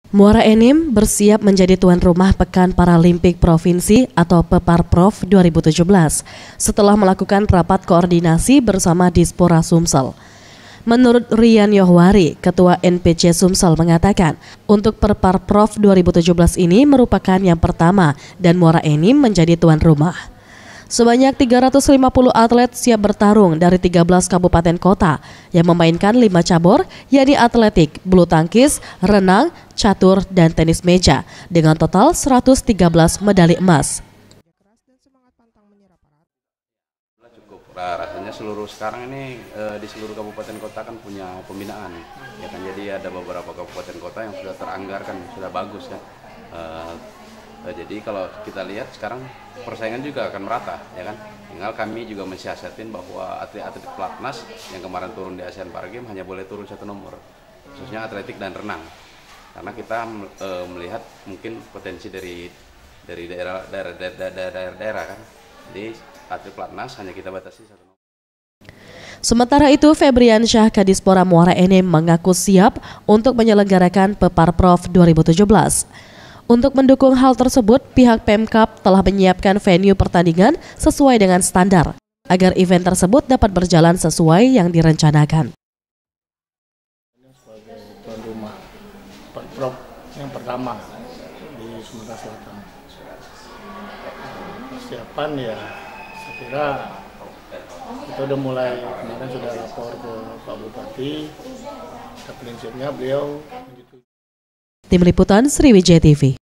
Muara Enim bersiap menjadi tuan rumah Pekan Paralimpik Provinsi atau Peparprov 2017 setelah melakukan rapat koordinasi bersama Dispora Sumsel. Menurut Rian Yohwari, Ketua NPC Sumsel mengatakan, untuk Peparprov 2017 ini merupakan yang pertama dan Muara Enim menjadi tuan rumah. Sebanyak 350 atlet siap bertarung dari 13 kabupaten kota yang memainkan 5 cabur, yakni atletik, bulu tangkis, renang, catur, dan tenis meja dengan total 113 medali emas. Cukup rasanya sekarang ini di seluruh kabupaten kota kan punya pembinaan, ya kan, jadi ada beberapa kabupaten kota yang sudah teranggarkan, sudah bagus kan. Jadi kalau kita lihat sekarang persaingan juga akan merata, ya kan. Tinggal kami juga mensiasatin bahwa atlet-atlet pelatnas yang kemarin turun di Asian Para Games hanya boleh turun 1 nomor, khususnya atletik dan renang. Karena kita melihat mungkin potensi dari daerah kan. Jadi atlet pelatnas hanya kita batasi 1 nomor. Sementara itu, Febriansyah Kadispora Muara Enim mengaku siap untuk menyelenggarakan Peparprov 2017. Untuk mendukung hal tersebut, pihak Pemkab telah menyiapkan venue pertandingan sesuai dengan standar, agar event tersebut dapat berjalan sesuai yang direncanakan. Sebagai tuan rumah Peparprov yang pertama di Sumatera Selatan, persiapan ya saya kira kita udah mulai, kemarin sudah lapor ke Pak Bupati, prinsipnya beliau. Tim Liputan Sriwijaya TV.